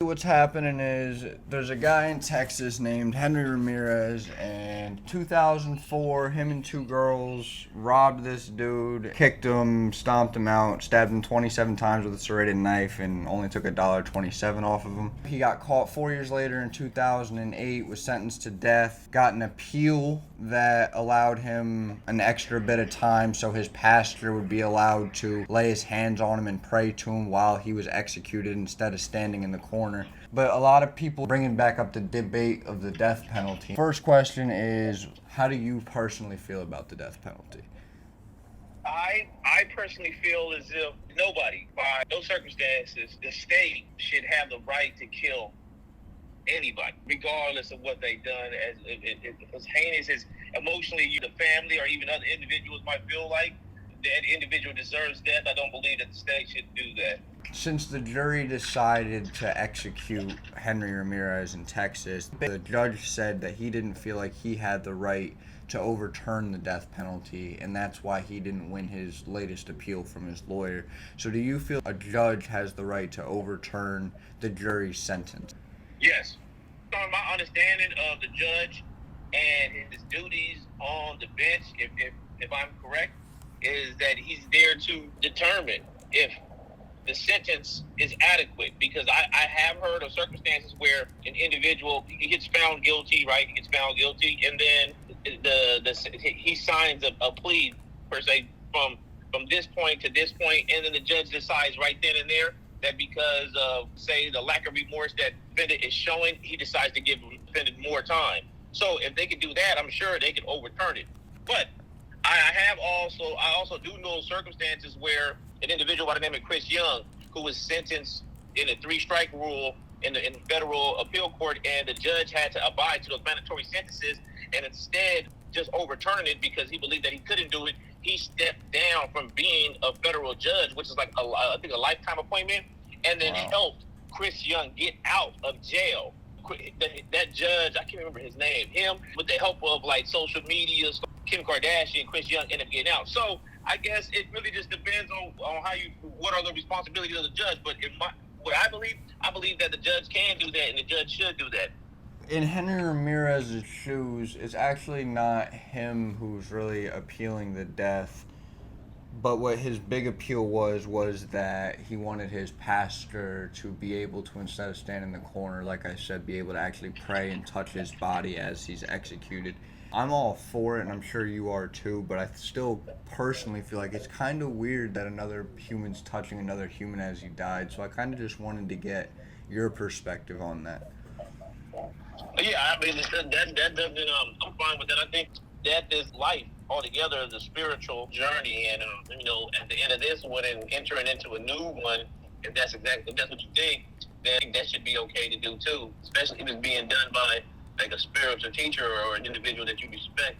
What's happening is there's a guy in Texas named Henry Ramirez, and 2004, him and two girls robbed this dude, kicked him, stomped him out, stabbed him 27 times with a serrated knife, and only took $1.27 off of him. He got caught 4 years later in 2008, was sentenced to death, got an appeal that allowed him an extra bit of time so his pastor would be allowed to lay his hands on him and pray to him while he was executed instead of standing in the corner. But a lot of people bringing back up the debate of the death penalty. First question is, how do you personally feel about the death penalty? I personally feel as if nobody, by no circumstances, the state should have the right to kill anybody, regardless of what they've done. As heinous as emotionally the family or even other individuals might feel like that individual deserves death, I don't believe that the state should do that. Since the jury decided to execute Henry Ramirez in Texas, the judge said that he didn't feel like he had the right to overturn the death penalty, and that's why he didn't win his latest appeal from his lawyer. So do you feel a judge has the right to overturn the jury's sentence? Yes. On my understanding of the judge and his duties on the bench, if I'm correct, is that he's there to determine if the sentence is adequate, because I have heard of circumstances where an individual, he gets found guilty, right? He gets found guilty, and then he signs a plea per se from this point to this point, and then the judge decides right then and there that because of, say, the lack of remorse that defendant is showing, he decides to give defendant more time. So if they could do that, I'm sure they could overturn it. But I also do know circumstances where an individual by the name of Chris Young, who was sentenced in a 3-strike rule in the federal appeal court, and the judge had to abide to those mandatory sentences, and instead just overturn it because he believed that he couldn't do it. He stepped down from being a federal judge, which is like I think a lifetime appointment, and then helped Chris Young get out of jail. That judge, I can't remember his name, him, with the help of like social media, Kim Kardashian, Chris Young ended up getting out. So I guess it really just depends on what are the responsibilities of the judge. But what I believe that the judge can do that and the judge should do that. In Henry Ramirez's shoes, it's actually not him who's really appealing the death, but what his big appeal was that he wanted his pastor to be able to, instead of stand in the corner, like I said, be able to actually pray and touch his body as he's executed. I'm all for it, and I'm sure you are too, but I still personally feel like it's kind of weird that another human's touching another human as he died, so I kind of just wanted to get your perspective on that. Yeah, I mean, that doesn't, I'm fine with that. I think death is life altogether, is a spiritual journey, and, at the end of this one and entering into a new one, if that's what you think, then that should be okay to do too, especially if it's being done by like a spiritual teacher or an individual that you respect.